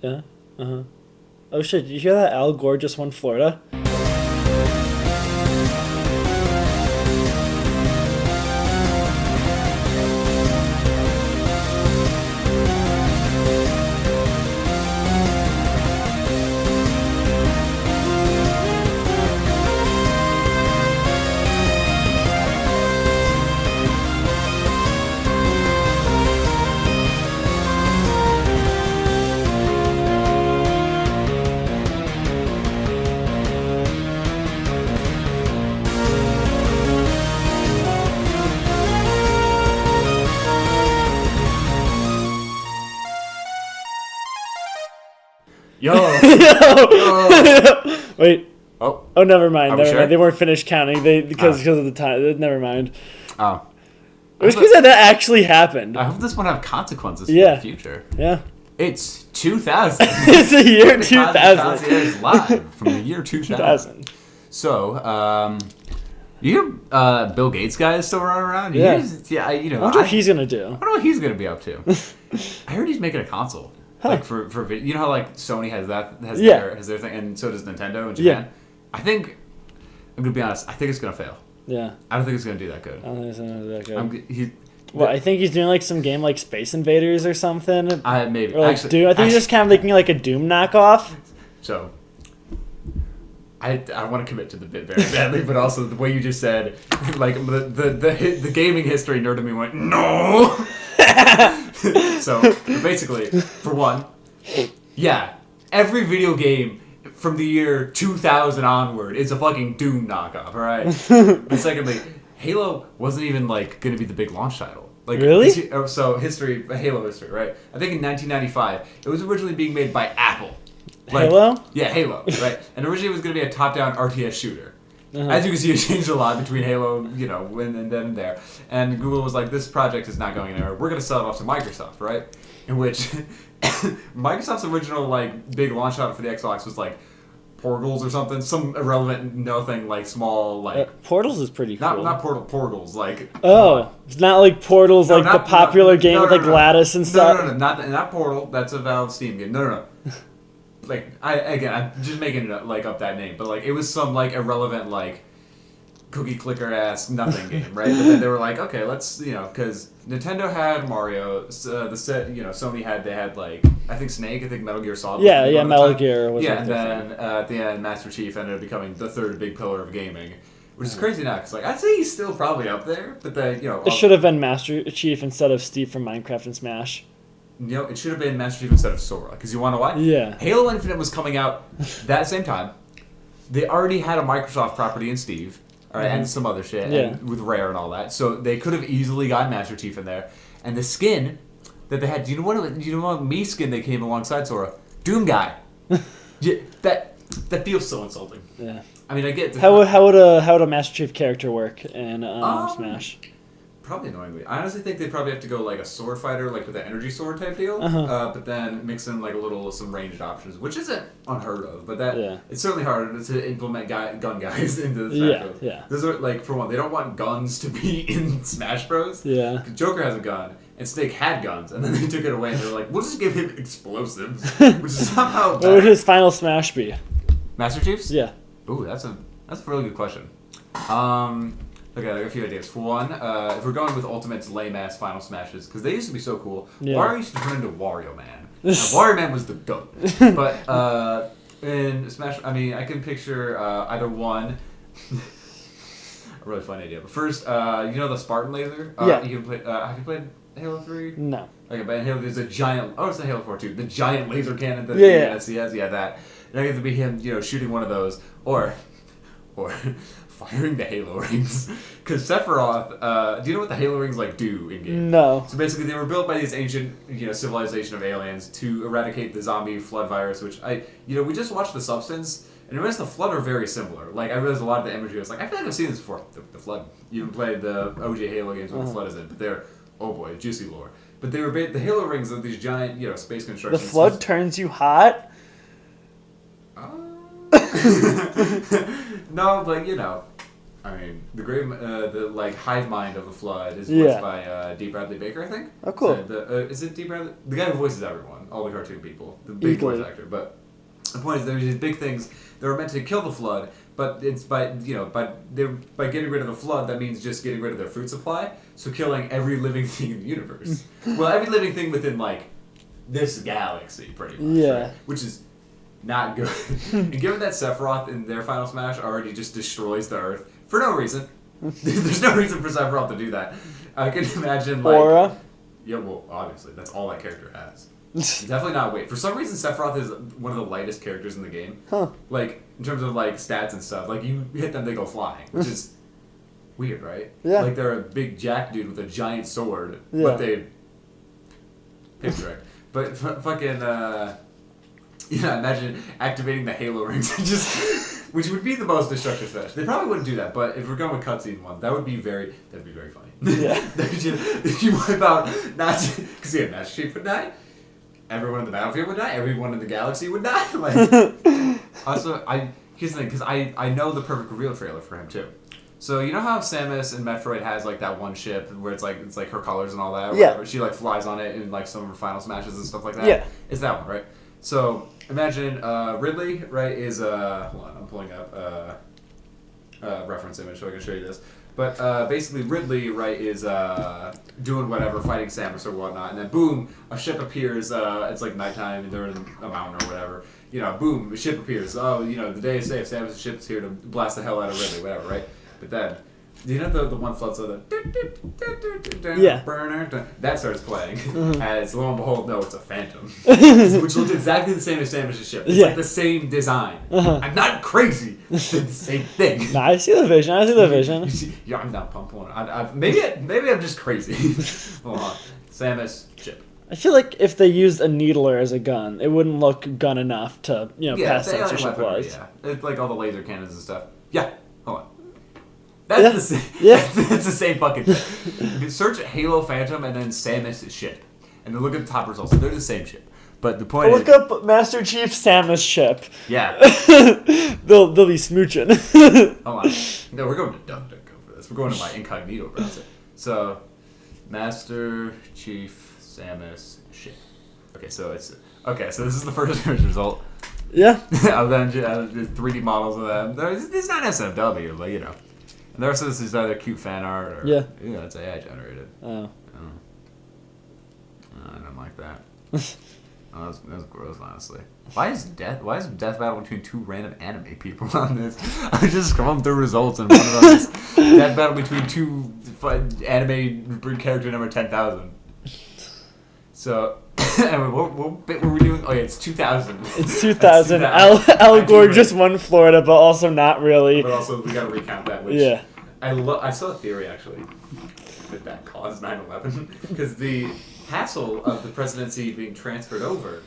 Yeah. Oh shit! Did you hear that Al Gore just won Florida? Yo. Wait. Oh, Never mind. Never sure? mind. They weren't finished counting. Because of the time. Never mind. Oh. It was because that actually happened. I hope this won't have consequences for the future. Yeah. It's 2000. It's the year 2000. It's live from the year 2000. So, you hear Bill Gates guy is still running around? Yeah. I wonder what he's gonna do. I wonder what he's gonna be up to. I heard he's making a console. Like for you know how like Sony has their thing, and so does Nintendo in Japan. Yeah. I think I'm gonna be honest. I think it's gonna fail. Yeah. I don't think it's gonna do that good. I don't think it's gonna do that good. Well, I think he's doing like some game like Space Invaders or something. Maybe. Or like Doom. I think he's just kind of making like a Doom knockoff. So, I want to commit to the bit very badly, but also the way you just said, like the gaming history nerd in me went no. So basically, for one, yeah, every video game from the year 2000 onward is a fucking Doom knockoff, all right? But secondly, Halo wasn't even like going to be the big launch title. Like, really? So Halo history, right? I think in 1995, it was originally being made by Apple. Like, Halo? Yeah, Halo, right? And originally it was going to be a top-down RTS shooter. Uh-huh. As you can see, it changed a lot between Halo, and then and there. And Google was like, this project is not going anywhere. We're going to sell it off to Microsoft, right? In which Microsoft's original, like, big launch title for the Xbox was, like, Portals or something. Some irrelevant, nothing, like, small, like... Portals is pretty cool. Not Portals, like... Oh, it's not like Portals, like the popular game with, like, Lattice and stuff? No, not Portal. That's a Valve Steam game. No. Like, I'm just making it up, like, up that name, but like it was some like irrelevant like cookie clicker ass nothing game, right? But then they were like, okay, let's because Nintendo had Mario, Sony had like I think Snake, I think Metal Gear Solid. Yeah, Metal Gear was. Yeah, and then at the end, Master Chief ended up becoming the third big pillar of gaming, which is crazy now because like I'd say he's still probably up there, but then it should have been Master Chief instead of Steve from Minecraft and Smash. It should have been Master Chief instead of Sora. Because you want to know why? Yeah. Halo Infinite was coming out that same time. They already had a Microsoft property in Steve, all right, and some other shit, and with Rare and all that. So they could have easily gotten Master Chief in there. And the skin that they had, do you know what Mii skin they came alongside Sora? Doom Guy. That feels so insulting. Yeah. I mean, I get... How would a Master Chief character work in Smash? Probably annoyingly. I honestly think they'd probably have to go like a sword fighter, like with an energy sword type deal, but then mix in like some ranged options, which isn't unheard of. But it's certainly harder to implement gun guys into the Smash Bros. Yeah. Those are like, for one, they don't want guns to be in Smash Bros. Yeah. Joker has a gun, and Snake had guns, and then they took it away, and they were like, we'll just give him explosives, which is somehow better. What would his final Smash be? Master Chief's? Yeah. Ooh, that's a really good question. Okay, I got a few ideas. For one, if we're going with Ultimate's lame-ass Final Smashes, because they used to be so cool, Wario used to turn into Wario Man. Wario Man was the GOAT. But in Smash, I mean, I can picture either one... a really fun idea. But first, the Spartan laser? You can play, have you played Halo 3? No. Okay, but in Halo, there's a giant... Oh, it's the Halo 4 too. The giant laser cannon that he has. Yeah, that. And I get to be him, shooting one of those. Or firing the Halo rings. Because Sephiroth, do you know what the Halo rings do in game? No. So basically they were built by this ancient, civilization of aliens to eradicate the zombie flood virus, which we just watched The Substance, and I realized the flood are very similar. Like, I realized a lot of the imagery, I was like, I feel like I've seen this before. The flood. You haven't played the OG Halo games where the flood is in, but they're, oh boy, juicy lore. But they were the Halo rings are these giant, space constructions. The flood turns you hot? No, but I mean, the like hive mind of the Flood is voiced by D. Bradley Baker, I think. Oh, cool. So is it D. Bradley? The guy who voices everyone, all the cartoon people, the big voice actor. But the point is, there's these big things that are meant to kill the Flood, but it's by getting rid of the Flood. That means just getting rid of their food supply. So killing every living thing in the universe. Well, every living thing within like this galaxy, pretty much. Yeah. Right? Which is not good. And given that Sephiroth in their Final Smash already just destroys the Earth for no reason. There's no reason for Sephiroth to do that. I can imagine like Aura. Yeah, well, obviously that's all that character has. Definitely not weight. For some reason, Sephiroth is one of the lightest characters in the game. Huh. Like in terms of like stats and stuff. Like you hit them, they go flying, which is weird, right? Yeah. Like they're a big jack dude with a giant sword, Yeah. but they hip direct. But fucking imagine activating the Halo rings and just, which would be the most destructive fetch. They probably wouldn't do that, but if we're going with cutscene one, that'd be very funny. Yeah. You wipe out Nazi, because yeah, Master Chief would die. Everyone in the battlefield would die. Everyone in the galaxy would die. Like, also, here's the thing, because I know the perfect reveal trailer for him too. So you know how Samus in Metroid has like that one ship where it's like her colors and all that. Or whatever? She like flies on it in like some of her final smashes and stuff like that. Yeah. It's that one, right? So imagine Ridley, right? Is hold on, I'm pulling up reference image so I can show you this. But basically, Ridley, right, is doing whatever, fighting Samus or whatnot, and then boom, a ship appears. It's like nighttime, and they're in a mountain or whatever. You know, boom, a ship appears. Oh, you know, the day is safe. Samus' ship's here to blast the hell out of Ridley, whatever, right? But then, you know the one flood, so that starts playing. As lo and behold, no, it's a Phantom, which looks exactly the same as Samus' ship. It's like the same design. I'm not crazy. It's the same thing. Nah, I see the vision. Yeah, I'm not pumped on. Maybe I'm just crazy. Hold on, Samus ship. I feel like if they used a needler as a gun, it wouldn't look gun enough to pass censorship laws. Yeah, it's like all the laser cannons and stuff. Yeah, hold on. That's the same. Yeah. That's the same fucking thing. You can search Halo Phantom and then Samus' ship, and then look at the top results. They're the same ship. But the point is, look up Master Chief Samus ship. Yeah. they'll be smooching. Hold on. No, we're going to DuckDuckGo for this. We're going to my incognito browser. So, Master Chief Samus ship. Okay, so this is the first result. Yeah. I've done 3D models of them. It's not SFW, but you know. And the rest of this is either cute fan art or it's AI generated. Oh. I don't like that. That's gross, honestly. Why is death battle between two random anime people on this? I just scrolling through results and one of them is death battle between two anime character number 10,000. So, anyway, what bit were we doing? Oh yeah, it's 2000. It's 2000. Al Gore just won Florida, but also not really. But also, we gotta recount that, which I saw a theory, actually, that caused 9/11. Because the hassle of the presidency being transferred over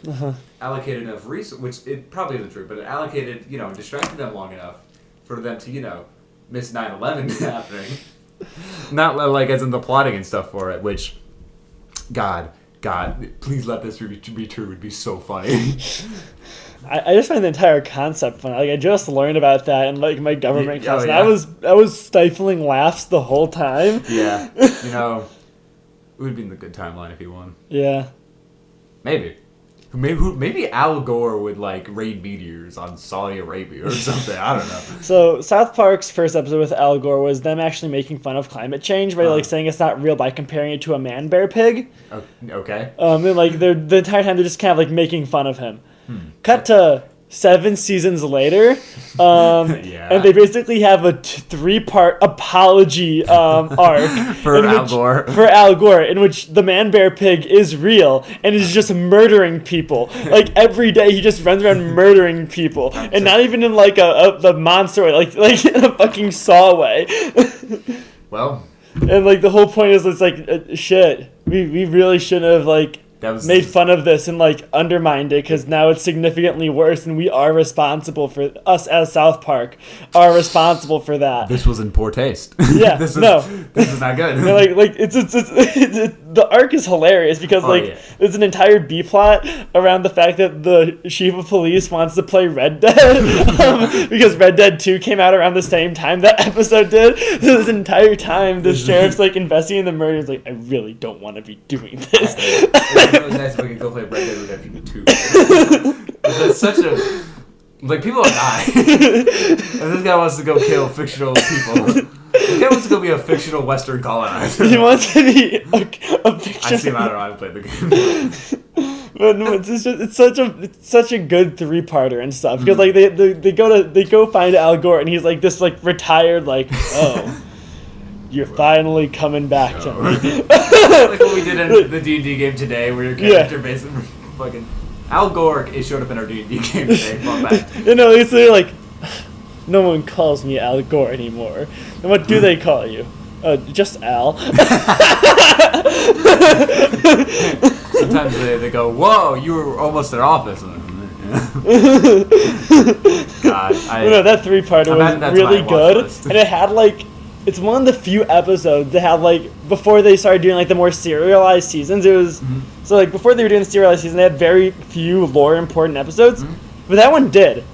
allocated enough resources, which it probably isn't true, but it allocated, distracted them long enough for them to, miss 9/11 happening. Not like as in the plotting and stuff for it, which, God, please let this be true. It would be so funny. I just find the entire concept funny. Like I just learned about that in like my government class, and yeah. I was stifling laughs the whole time. Yeah, it would be in the good timeline if he won. Yeah, maybe Al Gore would like raid meteors on Saudi Arabia or something. I don't know. So South Park's first episode with Al Gore was them actually making fun of climate change by like saying it's not real by comparing it to a man bear pig. Okay. And like the entire time they're just kind of like making fun of him. Cut to 7 seasons later, and they basically have a 3-part apology arc for Al Gore, in which the man bear pig is real and is just murdering people. Like every day, he just runs around murdering people, and not even in like the monster way, like in a fucking Saw way. Well, and like the whole point is, it's like shit. We really shouldn't have like. Made fun of this and like undermined it because now it's significantly worse and we are responsible for us as South Park are responsible for that. This was in poor taste. Yeah, this is not good. like it's the arc is hilarious because there's an entire B plot around the fact that the chief of police wants to play Red Dead because Red Dead 2 came out around the same time that episode did. So this entire time the sheriff's like investigating the murder. He's like, I really don't want to be doing this. It's really nice if we could go play Red Dead Redemption 2. It's such a like people are dying. And this guy wants to go kill fictional people. This guy wants to go be a fictional Western colonizer. He wants to be a fictional. I see him. I don't know. I haven't played the game. But no, it's such a good 3-parter and stuff because like they go find Al Gore and he's like this like retired like you're finally coming back to me. Like what we did in the D&D game today, where your character basically fucking Al Gore showed up in our D&D game today. Back. It's like. No one calls me Al Gore anymore. And what do they call you? Just Al. Sometimes they go, whoa, you were almost in office. God, that 3-parter was really good. And it had it's one of the few episodes that had before they started doing the more serialized seasons. It was so before they were doing the serialized season, they had very few lore important episodes. But that one did.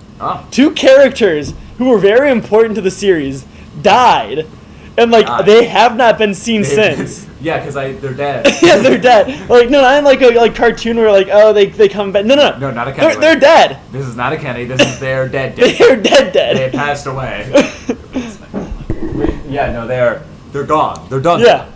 2 characters who were very important to the series died, and they have not been seen since. Yeah, because they're dead. Yeah, they're dead. Not in a cartoon where they come back. No, not a Kenny. They're dead. This is not a Kenny. This is their dead. They're dead. They passed away. Yeah, no, they're gone. They're done. Yeah.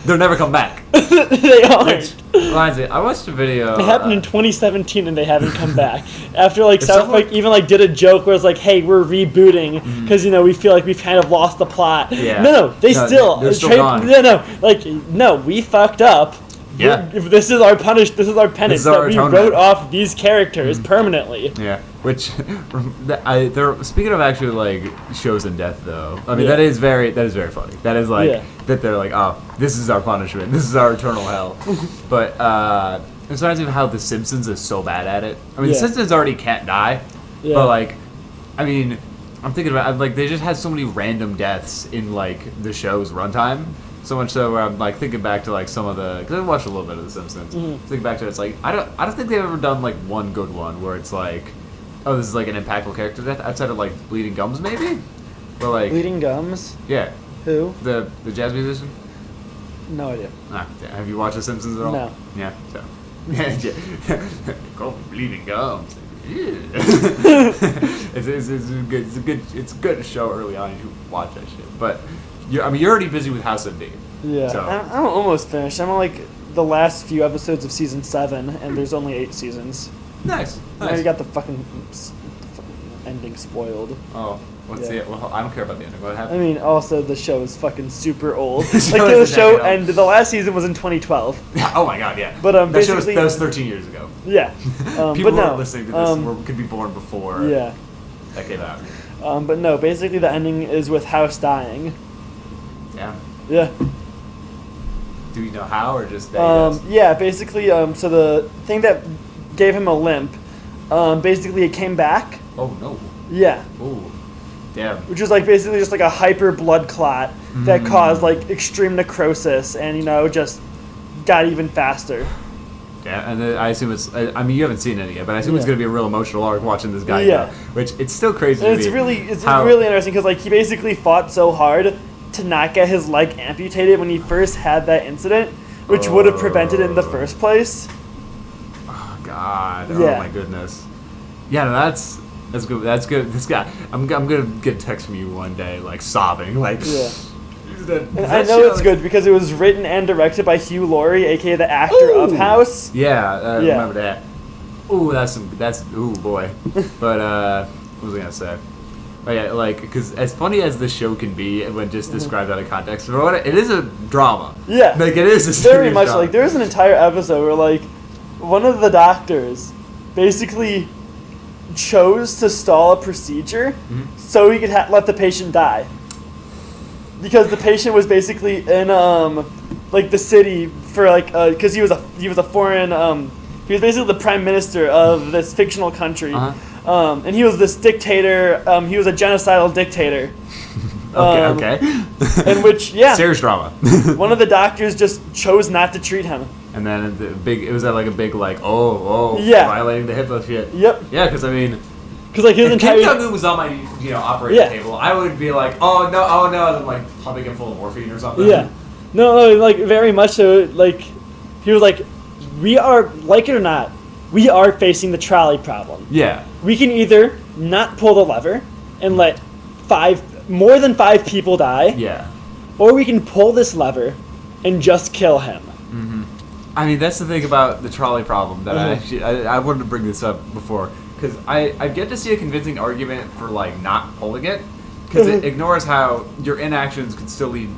They'll never come back. They aren't. Reminds me, I watched a video. It happened in 2017 and they haven't come back. After South Park even did a joke where it's hey, we're rebooting because we feel like we've kind of lost the plot. Yeah. They're still gone. No, we fucked up. Yeah. This is our penance that we wrote off these characters permanently. Yeah. Which they're speaking of actually shows and death though. I mean that is very funny. That is that they're oh, this is our punishment. This is our eternal hell. But it reminds me of how The Simpsons is so bad at it. I mean The Simpsons already can't die. Yeah. But I mean I'm thinking about they just had so many random deaths in the show's runtime. So much so where I'm thinking back to some of the because I watched a little bit of The Simpsons. Thinking back to it, it's I don't think they've ever done one good one where it's oh, this is an impactful character death outside of Bleeding Gums maybe, or Bleeding Gums. Yeah. Who? The jazz musician. No idea. Have you watched The Simpsons at all? No. Yeah. So. Go Bleeding Gums. It's a good show early on. You watch that shit, but. You're already busy with House of D. Yeah, so. I'm almost finished. I'm on the last few episodes of season 7, and there's only 8 seasons. Nice. Now you got the fucking ending spoiled. Oh, what's the? Well, I don't care about the ending. What happened? I mean, also the show is fucking super old. The show ended. The last season was in 2012. Oh my god, yeah. But that show was 13 years ago. Yeah. People who are listening to this could be born before. Yeah. That came out. But no, basically the ending is with House dying. Yeah. Yeah. Do you know how or just that? Yeah, basically, so the thing that gave him a limp, basically it came back. Oh no. Yeah. Ooh. Damn. Which is basically just a hyper blood clot that caused extreme necrosis and just got even faster. Yeah, and then I assume it's. I mean, you haven't seen it yet, but I assume it's going to be a real emotional arc watching this guy go. Which it's still crazy. And it's really interesting because he basically fought so hard to not get his leg amputated when he first had that incident, which would have prevented it in the first place. Oh God! Yeah. Oh my goodness! Yeah, no, that's good. That's good. This guy, I'm gonna get a text from you one day, sobbing, Yeah. I know it's good because it was written and directed by Hugh Laurie, aka the actor of House. Yeah, I remember that. Ooh, that's ooh boy. But what was I gonna say? Oh yeah, because as funny as the show can be when just described out of context, it is a drama. Yeah, it is a very much drama. There's an entire episode where one of the doctors basically chose to stall a procedure so he could let the patient die. Because the patient was basically in the city for because he was a foreign he was basically the prime minister of this fictional country, and he was this dictator. He was a genocidal dictator, Okay. In which, yeah. Serious drama. One of the doctors just chose not to treat him. And then it was like a big yeah, violating the HIPAA shit. Yep. Yeah, because I mean, because like his if entire Kim Jong-un was on my operating table, I would be like, oh no, and I'm like pumping him full of morphine or something. Yeah. No, like very much so. Like he was like, we are, like it or not, we are facing the trolley problem. Yeah. We can either not pull the lever and let more than 5 people die. Yeah. Or we can pull this lever and just kill him. Mm-hmm. I mean, that's the thing about the trolley problem that I wanted to bring this up before, because I get to see a convincing argument for like not pulling it, because it ignores how your inactions could still lead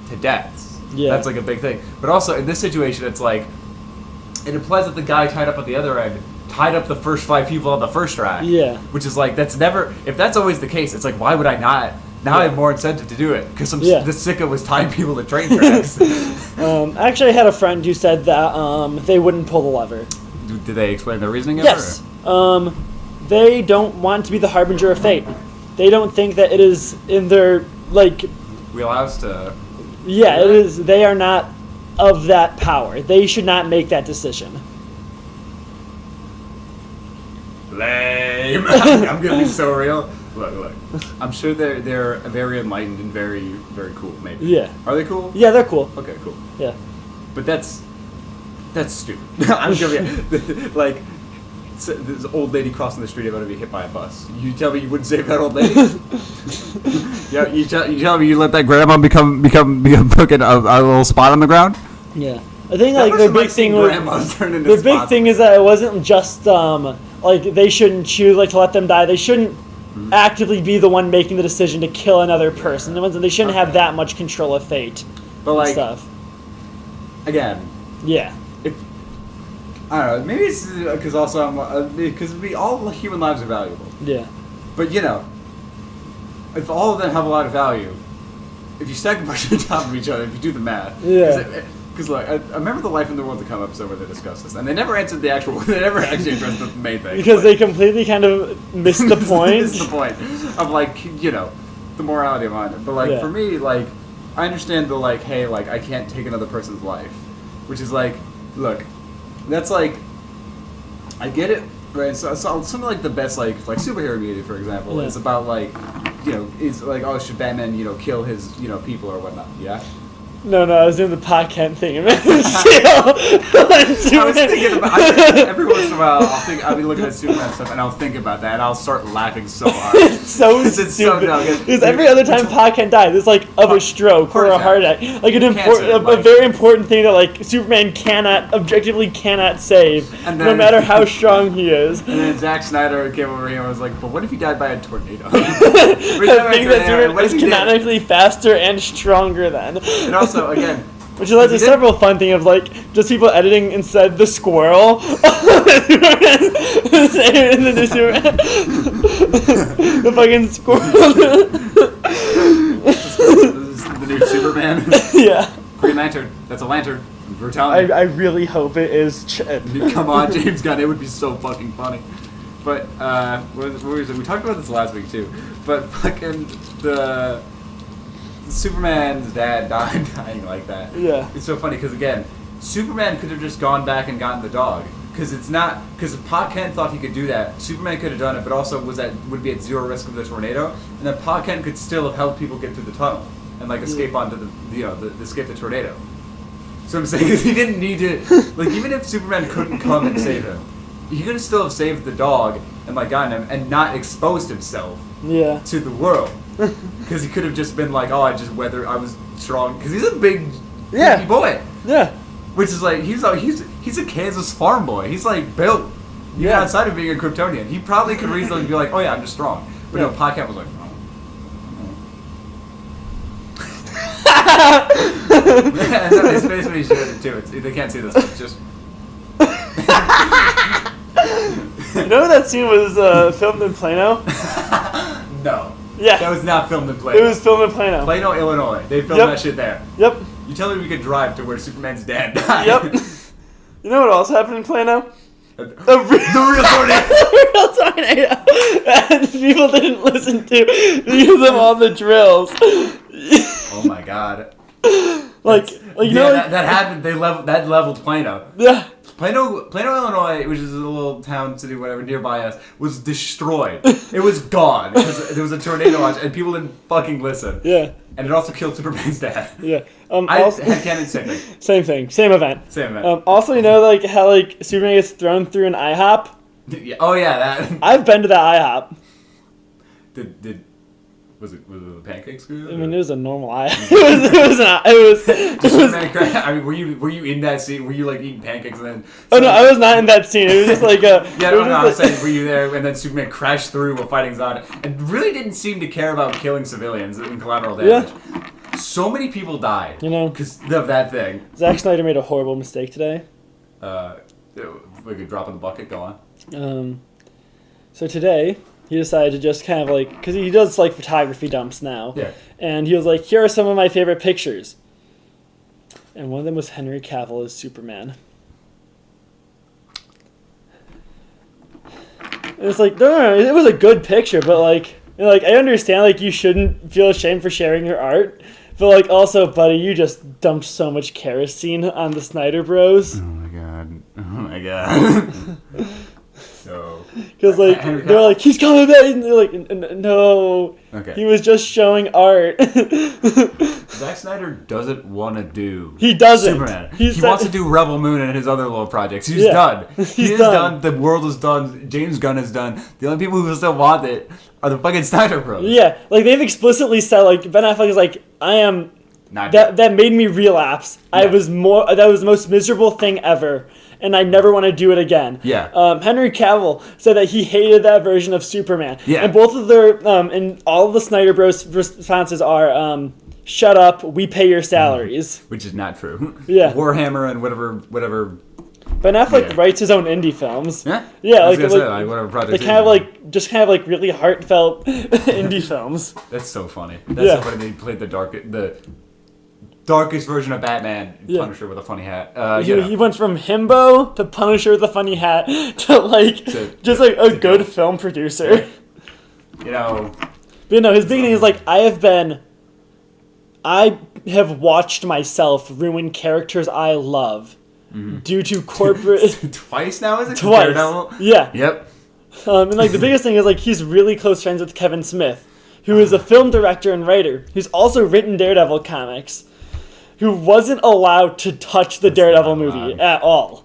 to deaths. Yeah. That's like a big thing. But also in this situation, it's like it implies that the guy tied up at the other end tied up the first 5 people on the first track. Yeah. Which is like, that's never, if that's always the case, it's like, why would I not? Now I have more incentive to do it, because the sicko was tying people to train tracks. Actually, I had a friend who said that they wouldn't pull the lever. Did they explain their reasoning? Yes. They don't want to be the harbinger of fate. They don't think that it is in their, like... wheelhouse to... Yeah, it is. They are not of that power. They should not make that decision. Lame. I'm gonna be so real. Look. I'm sure they're very enlightened and very, very cool. Maybe. Yeah. Are they cool? Yeah, they're cool. Okay, cool. Yeah. But that's stupid. I'm gonna be like, this old lady crossing the street about to be hit by a bus. You tell me you wouldn't save that old lady? Yeah. You tell me you let that grandma become fucking a little spot on the ground? Yeah. I think like their big thing is that it wasn't just like they shouldn't choose like to let them die. They shouldn't actively be the one making the decision to kill another person. They shouldn't have that much control of fate. But like stuff. Again. Yeah. I don't know. Maybe it's because also because all human lives are valuable. Yeah. But if all of them have a lot of value, if you stack a bunch on top of each other, if you do the math. Yeah. Because I remember the Life in the World to Come episode where they discussed this, and they never answered the actual. They never actually addressed the main thing. Because they completely kind of missed the point. Missed the point of like the morality behind it. But like for me, like I understand the like, hey, like I can't take another person's life, which is like, look, that's like, I get it, right? So something like the best like superhero media, for example, is about like, is like, oh, should Batman kill his people or whatnot? Yeah. No, I was doing the podcast thing. I was thinking about every once in a while. I'll be looking at Superman stuff, and I'll think about that, and I'll start laughing so hard. It's so stupid. Because every other time Podcast dies, it's like of a stroke or a heart attack, like a very important thing that like Superman objectively cannot save, and then, no matter how strong he is. And then Zack Snyder came over here and was like, "But what if he died by a tornado?" I think that Superman is canonically faster and stronger than. And also, again, which led to several fun things of like just people editing instead the squirrel. The fucking squirrel. The new Superman. Yeah. Green Lantern. That's a lantern. Brutality. I really hope it is Chip. Come on, James Gunn. It would be so fucking funny. But what was it? We talked about this last week too. But fucking the Superman's dad dying like that. Yeah. It's so funny because again, Superman could have just gone back and gotten the dog because Pa Kent thought he could do that. Superman could have done it, but also would be at zero risk of the tornado, and then Pa Kent could still have helped people get through the tunnel and like escape onto escape the tornado. So I'm saying is he didn't need to like even if Superman couldn't come and save him, he could have still have saved the dog and like gotten him and not exposed himself to the world. Because he could have just been like, oh, I was strong. Because he's a big boy. Yeah. Which is like, he's a Kansas farm boy. He's like built. Even outside of being a Kryptonian. He probably could reasonably be like, oh yeah, I'm just strong. But no, Pa Kent was like, and then his face when he showed it too. They can't see this, but it's just... You know that scene was filmed in Plano? No. Yeah. That was not filmed in Plano. It was filmed in Plano. Plano, Illinois. They filmed that shit there. Yep. You tell me we could drive to where Superman's dad died. Yep. You know what else happened in Plano? The real tornado. The real tornado. And people didn't listen to because of all the drills. Oh my god. Like you know, like, that happened. That leveled Plano. Yeah. Plano, Illinois, which is a little town, city, whatever, nearby us, was destroyed. It was gone because there was a tornado watch, and people didn't fucking listen. Yeah. And it also killed Superman's dad. Yeah. Headcanon, same thing. Same event. Also, you know, like how like Superman gets thrown through an IHOP. Oh yeah, that. I've been to that IHOP. Was it the pancakes good? I mean, it was a normal IHOP. It was. I mean, were you in that scene? Were you like eating pancakes and then? Oh no, I was not in that scene. It was just like a. Yeah, no, I was saying, were you there and then Superman crashed through while fighting Zod and really didn't seem to care about killing civilians in collateral damage. Yeah. So many people died. You know, because of that thing. Zack Snyder made a horrible mistake today. We could drop in the bucket. Go on. So today. He decided to just kind of like, because he does like photography dumps now. Yeah. And he was like, here are some of my favorite pictures. And one of them was Henry Cavill as Superman. And it's like, no, it was a good picture, but like, you know, like I understand like you shouldn't feel ashamed for sharing your art. But like also, buddy, you just dumped so much kerosene on the Snyder Bros. Oh my god. So, because like they're like he's coming back, and they're like no, okay. He was just showing art. Zack Snyder doesn't want to do. He doesn't. Superman. He wants to do Rebel Moon and his other little projects. He's done. He's done. The world is done. James Gunn is done. The only people who still want it are the fucking Snyder Bros. Yeah, like they've explicitly said like Ben Affleck is like I am. That made me relapse. Yeah. That was the most miserable thing ever. And I never want to do it again. Yeah. Henry Cavill said that he hated that version of Superman. Yeah. And both of their and all of the Snyder Bros responses are shut up, we pay your salaries. Which is not true. Yeah. Warhammer and whatever. Ben Affleck writes his own indie films. Yeah. Yeah, like whatever project. They kind of like really heartfelt indie films. That's so funny. That's so funny that he played the darkest version of Batman, Punisher with a funny hat. He went from himbo to Punisher with a funny hat to like just like a good film producer. You know. But you know, his big thing is like I have watched myself ruin characters I love due to corporate twice now, is it? Twice. Daredevil? Yeah. Yep. And like the biggest thing is like he's really close friends with Kevin Smith, who is a film director and writer who's also written Daredevil comics. Who wasn't allowed to touch the Daredevil movie at all.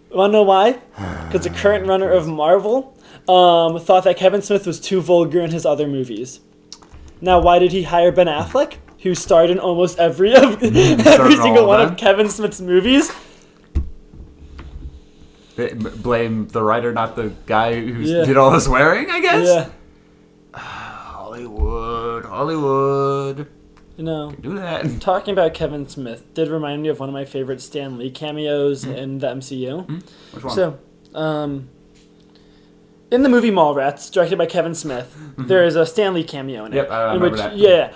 Want to know why? Because the current runner of Marvel thought that Kevin Smith was too vulgar in his other movies. Now, why did he hire Ben Affleck, who starred in almost every single one of Kevin Smith's movies? Blame the writer, not the guy who did all the swearing, I guess? Yeah. Hollywood. You know, do that. Talking about Kevin Smith did remind me of one of my favorite Stan Lee cameos in the MCU. Which one? So, in the movie Mallrats, directed by Kevin Smith, there is a Stan Lee cameo in it. Yep, I remember that. Yeah.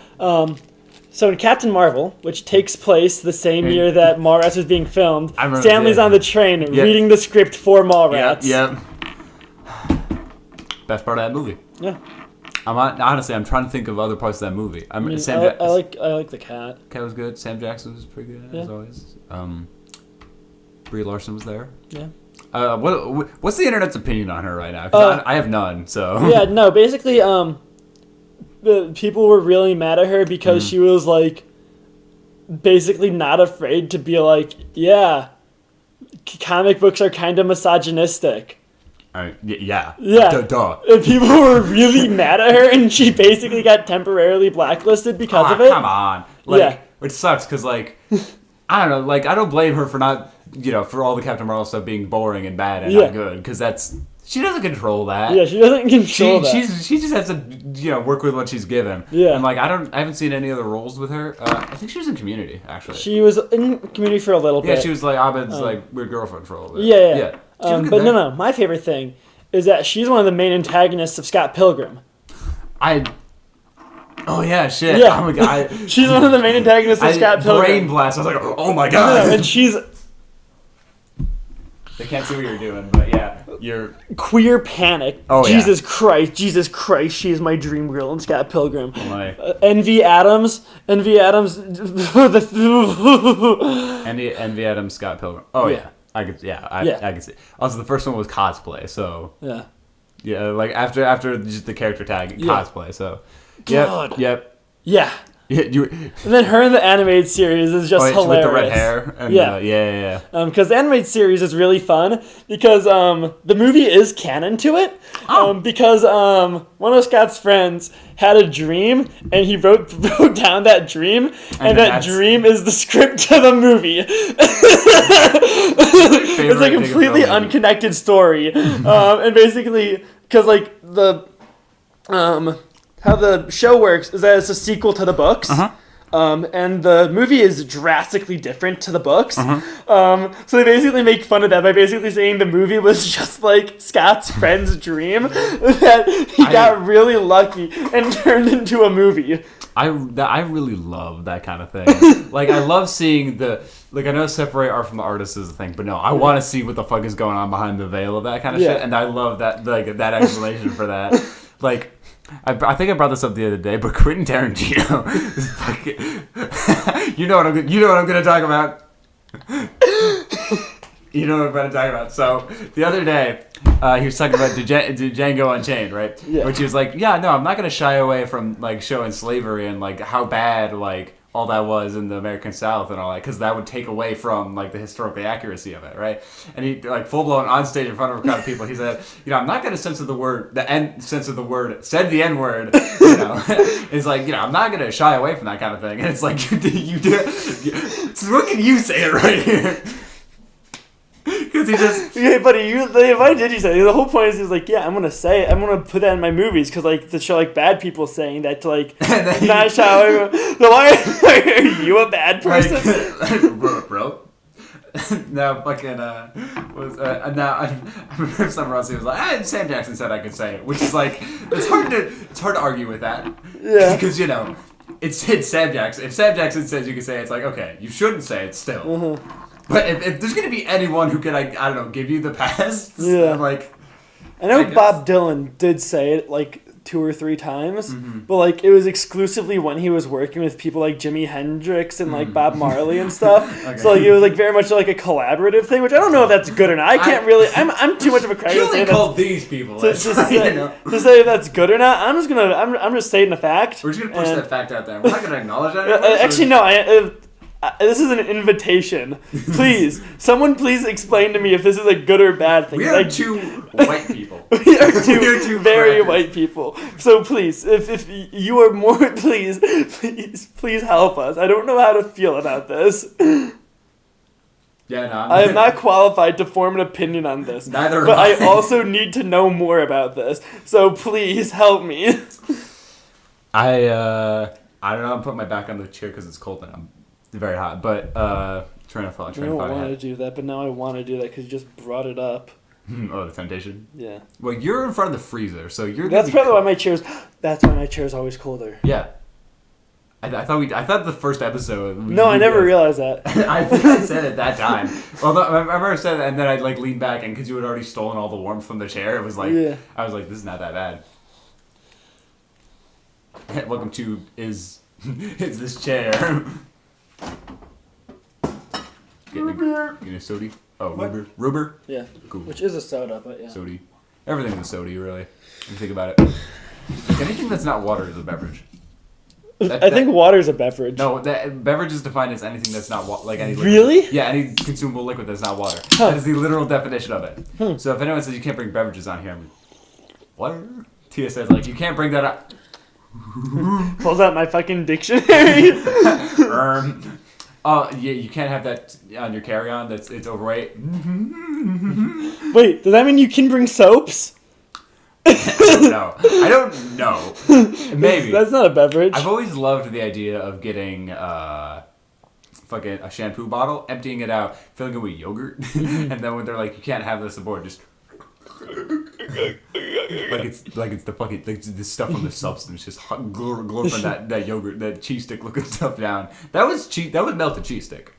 So in Captain Marvel, which takes place the same year that Mallrats was being filmed, Stan Lee's on the train reading the script for Mallrats. Yep. Best part of that movie. Yeah. Honestly, I'm trying to think of other parts of that movie. I like the cat. Cat was good. Sam Jackson was pretty good as always. Brie Larson was there. Yeah. What's the internet's opinion on her right now? Because I have none. So yeah, no. Basically, the people were really mad at her because she was like, basically not afraid to be like, yeah, comic books are kind of misogynistic. Yeah. Duh. And people were really mad at her, and she basically got temporarily blacklisted because of it. Come on. Which sucks, because, I don't know, I don't blame her for not, for all the Captain Marvel stuff being boring and bad and not good, because she doesn't control that. Yeah, she doesn't control that. She just has to, work with what she's given. Yeah. And, I haven't seen any other roles with her. I think she was in Community, actually. She was in Community for a little bit. Yeah, she was, Abed's, weird girlfriend for a little bit. Yeah. But no, my favorite thing is that she's one of the main antagonists of Scott Pilgrim. Oh, yeah, shit. Yeah. Oh, my God. She's one of the main antagonists of Scott Pilgrim. Brain blast. I was like, oh, my God. Yeah, and she's... They can't see what you're doing, but yeah. You're Queer Panic. Oh, Jesus Christ, she is my dream girl in Scott Pilgrim. my Envy Adams. Envy Adams, Scott Pilgrim. Oh yeah. I could I could see. Also, the first one was cosplay, so yeah, like after just the character tag cosplay. So yep. Yeah. You, and then her in the animated series is just hilarious. With the red hair. And yeah. Because the animated series is really fun because the movie is canon to it. Because one of Scott's friends had a dream and he wrote down that dream, and that dream is the script to the movie. It's a completely unconnected story, and basically because like the how the show works is that it's a sequel to the books. And the movie is drastically different to the books. So they basically make fun of that by basically saying the movie was just like Scott's friend's dream that he got really lucky and turned into a movie. I really love that kind of thing. Like, I love seeing I know separate art from the artist is a thing, but no, I want to see what the fuck is going on behind the veil of that kind of shit, and I love that, that explanation for that. Like, I think I brought this up the other day, but Quentin Tarantino is fucking... you know what I'm gonna talk about. You know what I'm gonna talk about. So the other day, he was talking about Django Unchained, right? Yeah. Which he was like, yeah, no, I'm not gonna shy away from like showing slavery and like how bad like all that was in the American South and all that, because that would take away from like the historical accuracy of it, right? And he like full blown on stage in front of a crowd of people, he said, you know, I'm not gonna censor the word, said the N word, you know. It's like, you know, I'm not gonna shy away from that kind of thing. And it's like, you do. So what can you say it right here? Because he just... Yeah, buddy, why did you say it? The whole point is he's like, yeah, I'm going to put that in my movies because, like, to show, like, bad people saying that to, like, not show... So why are you a bad person? Like, bro. Now, fucking, now, I remember somewhere else he was like, Sam Jackson said I could say it, which is, like, it's hard to argue with that. Yeah. Because, you know, it's Sam Jackson. If Sam Jackson says you can say it, it's like, okay, you shouldn't say it still. Mm-hmm. But if there's going to be anyone who can, I don't know, give you the pass, like... I know Bob Dylan did say it, like, 2 or 3 times, but, like, it was exclusively when he was working with people like Jimi Hendrix and, like, Bob Marley and stuff. Okay. So, like, it was, like, very much, like, a collaborative thing, which I don't know if that's good or not. I can't really... I'm too much of a crack to say called these people. To say if that's good or not. I'm just stating a fact. We're just going to push that fact out there. We're not going to acknowledge that. Actually, no, this is an invitation. Please, someone please explain to me if this is a good or bad thing. We are 2 white people. We are two very white people. So please, if you are more, please help us. I don't know how to feel about this. Yeah, no. I am not qualified to form an opinion on this. Neither but am I. I also need to know more about this. So please help me. I don't know. I'm putting my back on the chair because it's cold and I'm very hot, but trying to find. I don't want to do that, but now I want to do that because you just brought it up. Oh, the temptation. Yeah. Well, you're in front of the freezer, so you're. That's probably why my chair's. That's why my chair's always colder. Yeah. I thought the first episode. No, I never realized that. I think I said it that time. Although I remember I said it, and then I like leaned back, and because you had already stolen all the warmth from the chair, it was like I was like, this is not that bad. Welcome to is this chair. Getting a soda? Oh, Ruber? Yeah. Cool. Which is a soda, but yeah. Soda. Everything's a soda, really. If you think about it. Anything that's not water is a beverage. I think water's a beverage. No, beverage is defined as anything that's not like any liquid. Really? Yeah, any consumable liquid that's not water. Huh. That is the literal definition of it. So if anyone says you can't bring beverages on here, I'm like, what? Tia says, like, you can't bring that up. Pulls out my fucking dictionary. Oh, yeah, you can't have that on your carry-on. It's overweight. Wait, does that mean you can bring soaps? I don't know. Maybe. That's not a beverage. I've always loved the idea of getting fucking a shampoo bottle, emptying it out, filling it with yogurt, and then when they're like, you can't have this aboard, just... like it's the fucking like the stuff from the substance just glorping that yogurt, that cheese stick looking stuff down. That was melted cheese stick,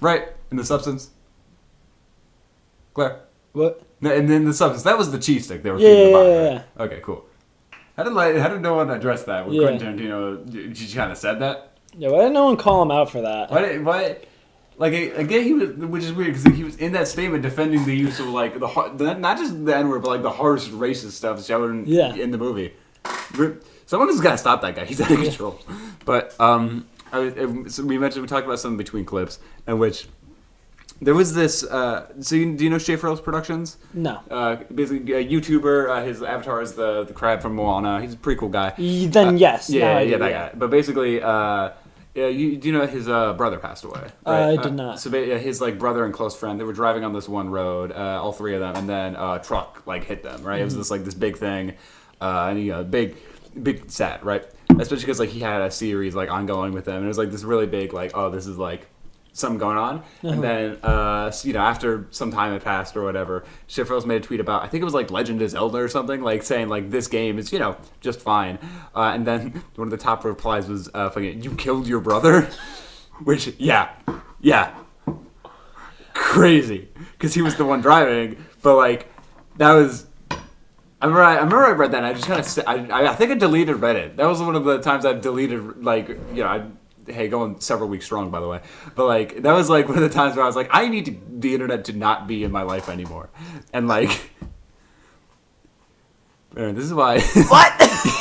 right? In the substance. Claire, what? And then the substance. That was the cheese stick they were feeding the body. Yeah. Okay, cool. How did no one address that? When Quentin Tarantino, she kind of said that? Yeah, why didn't no one call him out for that? Why? Like, again, he was, which is weird, because he was in that statement defending the use of, like, not just the N-word, but, like, the harsh racist stuff shown in the movie. Someone has got to stop that guy. He's out of control. But, so we talked about some between clips, in which there was this, do you know Schaefer Ellis Productions? No. Basically, a YouTuber, his avatar is the crab from Moana. He's a pretty cool guy. Then yes. Yeah, that guy. But basically, do you know his brother passed away? Right? I did not. So his like brother and close friend, they were driving on this one road, all three of them, and then a truck like hit them. Right, It was this big thing, and he big sad, right? Especially because like he had a series like ongoing with them, and it was like this really big like, oh, this is like something going on. And then after some time had passed or whatever, Schifferos made a tweet about, I think it was like Legend of Zelda or something, like saying like this game is just fine. And then one of the top replies was fucking, you killed your brother, which yeah, crazy, because he was the one driving. But like that was. I remember I read that and I just kind of I think I deleted Reddit. That was one of the times I deleted going several weeks strong, by the way. But like that was like one of the times where I was like, I need the internet to not be in my life anymore. And like, this is why. What?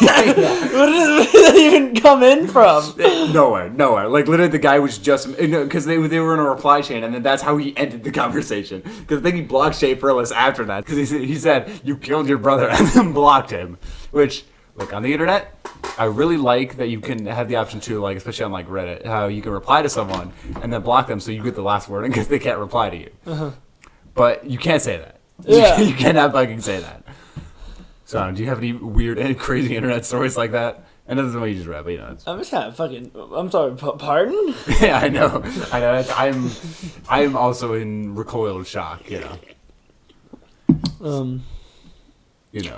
Where did that even come in from? Nowhere. Like literally, the guy was just because they were in a reply chain, and then that's how he ended the conversation. Because I think he blocked Schaefer Ellis after that because he said you killed your brother and then blocked him. Which, look, on the internet, I really like that you can have the option to, like, especially on like Reddit, how you can reply to someone and then block them so you get the last word because they can't reply to you. But you can't say that. Yeah. You cannot fucking say that. So, do you have any weird and crazy internet stories like that? And that's the way you just read, but I'm just kind of fucking. I'm sorry. Pardon? Yeah, I know. I'm also in recoiled shock. What is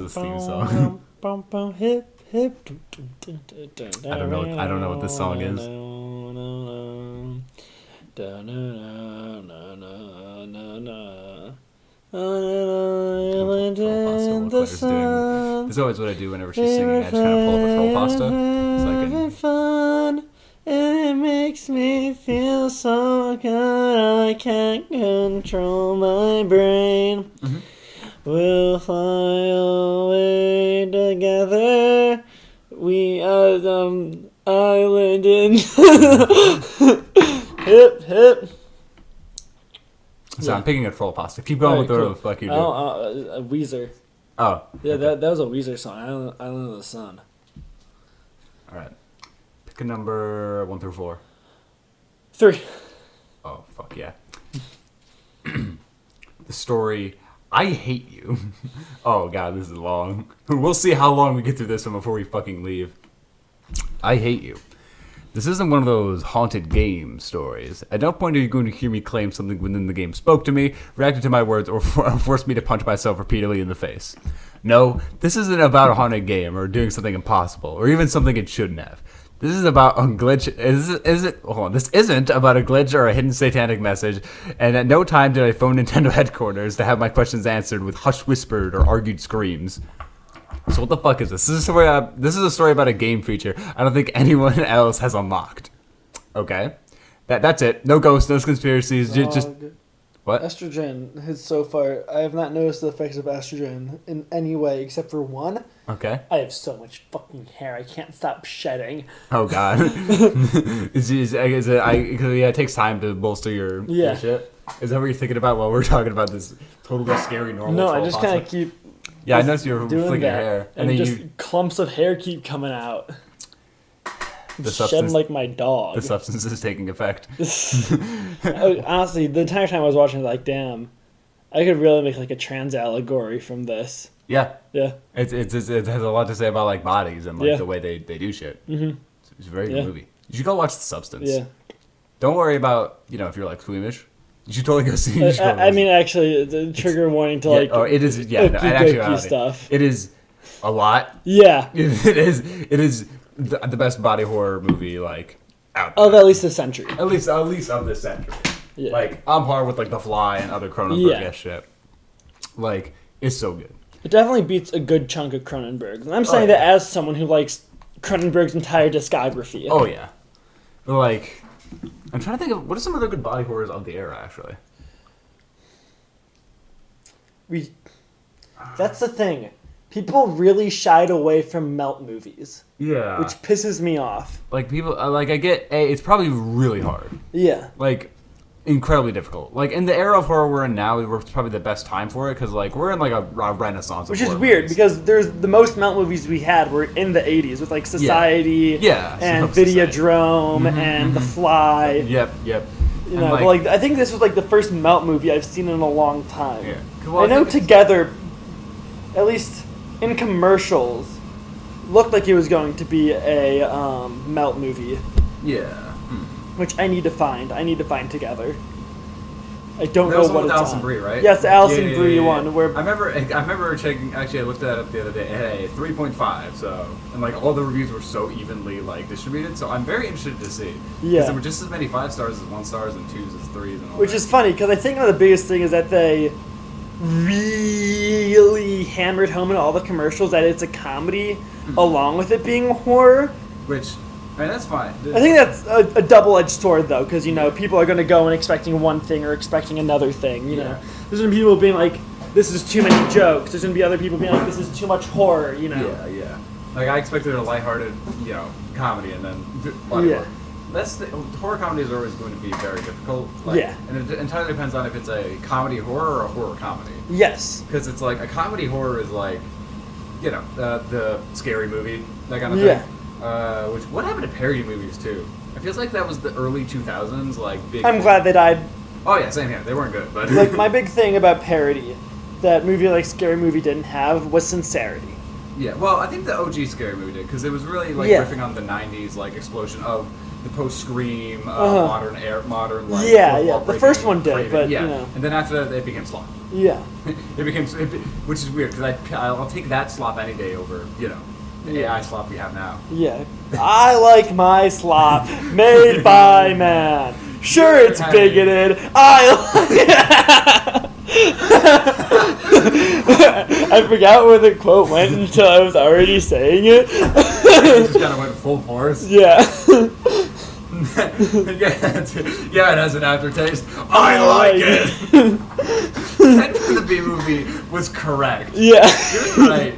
this theme song? Hip hip. I don't know what this song is. This is always what I do whenever she's singing. I just kind of pull up a troll pasta. It's like fun, and it makes me feel so good. I can't control my brain. We'll fly away together. We are the island in hip hip. So I'm picking a troll pasta. Keep going with whatever the fuck you do. Weezer. Oh. Yeah, that was a Weezer song. Island of the Sun. All right. Pick a number 1 through 4. 3. Oh, fuck yeah. The story, I Hate You. Oh, God, this is long. We'll see how long we get through this one before we fucking leave. I Hate You. This isn't one of those haunted game stories. At no point are you going to hear me claim something within the game spoke to me, reacted to my words, or forced me to punch myself repeatedly in the face. No, this isn't about a haunted game or doing something impossible, or even something it shouldn't have. This is about a glitch. This isn't about a glitch or a hidden satanic message, and at no time did I phone Nintendo headquarters to have my questions answered with hushed whispered or argued screams. So what the fuck is this? This is a story about a game feature I don't think anyone else has unlocked. Okay? That's it. No ghosts, no conspiracies, just... What? Estrogen has so far... I have not noticed the effects of estrogen in any way except for one. Okay. I have so much fucking hair, I can't stop shedding. Oh, God. It takes time to bolster your shit. Is that what you're thinking about while we're talking about this totally scary normal No, I just kind of keep... Yeah, I noticed you were flicking your hair. And then just clumps of hair keep coming out. Shedding like my dog. The substance is taking effect. Honestly, the entire time I was watching, like, damn, I could really make like a trans allegory from this. Yeah. Yeah. It has a lot to say about like bodies and like the way they do shit. Mm-hmm. It's a very good movie. You should go watch The Substance. Yeah. Don't worry about, if you're like squeamish. You should totally go see it. I mean, actually, the trigger warning to like. Oh, it is. Yeah, no, actually, stuff. It is a lot. Yeah. It is the best body horror movie like out there. Of at least this century. At least of this century. Yeah. Like, on par with, like, The Fly and other Cronenberg shit. Like, it's so good. It definitely beats a good chunk of Cronenberg. And I'm saying that as someone who likes Cronenberg's entire discography. Oh, yeah. But, like, I'm trying to think of, what are some other good body horrors of the era, actually? That's the thing. People really shied away from melt movies. Yeah. Which pisses me off. Like, people, like, I get, it's probably really hard. Yeah. Like, incredibly difficult. Like, in the era of horror we're in now, it's probably the best time for it, because, like, we're in, like, a renaissance of Which is horror weird, movies. because there's the most melt movies we had were in the 80s, with, like, Society, and Videodrome, and The Fly. Yep. You know, but, like, I think this was, like, the first melt movie I've seen in a long time. Yeah. Well, I know Together, at least in commercials, looked like it was going to be a melt movie. Yeah. Which I need to find. I need to find Together. I don't know what it's Alison on. Brie, right? Yes, the Alison Brie one. Where I remember checking. Actually, I looked at it the other day. It had a 3.5. So, and like all the reviews were so evenly like distributed. So I'm very interested to see. Yeah. Because there were just as many 5 stars as 1 stars and 2s as 3s and all. Which is funny because I think one of the biggest thing is that they really hammered home in all the commercials that it's a comedy, along with it being horror. Which. I mean, that's fine. I think that's a double-edged sword, though, because, you know, people are going to go in expecting one thing or expecting another thing, you know. There's going to be people being like, this is too many jokes. There's going to be other people being like, this is too much horror, you know. Yeah. Like, I expected a lighthearted, you know, comedy, and then horror. Horror comedies are always going to be very difficult. Like, and it entirely depends on if it's a comedy horror or a horror comedy. Yes. Because it's like, a comedy horror is like, you know, the Scary Movie, that kind of thing. Yeah. What happened to parody movies too? It feels like that was the early 2000s, like big. I'm glad they died. Oh yeah, same here. They weren't good, but like my big thing about parody, that movie like Scary Movie didn't have, was sincerity. Yeah, well, I think the OG Scary Movie did because it was really like riffing on the '90s like explosion of the post-Scream, modern like the first one did, but you know. And then after that, it became slop. Yeah, which is weird because I'll take that slop any day over the AI slop we have now. Yeah. I like my slop made by man. Sure, it's bigoted. I forgot where the quote went until I was already saying it. You just kind of went full force. Yeah. Yeah, it has an aftertaste. I like it. That for the B movie was correct. Yeah. You're right.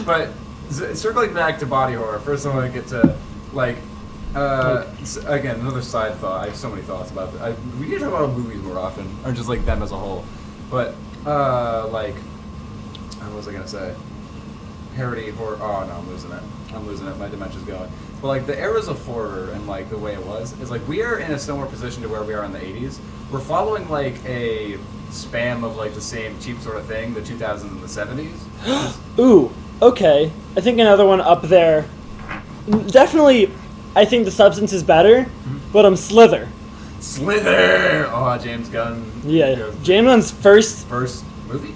But circling back to body horror, first I want to get to, like, again, another side thought. I have so many thoughts about it. We need to talk about movies more often, or just, like, them as a whole. But, like, what was I going to say? Parody horror. Oh, no, I'm losing it. My dementia's going. But, like, the eras of horror and, like, the way it was, is, like, we are in a similar position to where we are in the 80s. We're following, like, a spam of, like, the same cheap sort of thing, the 2000s and the 70s. Ooh. Okay, I think another one up there. Definitely, I think the substance is better, but Slither! Oh, James Gunn. Yeah, James Gunn's first movie?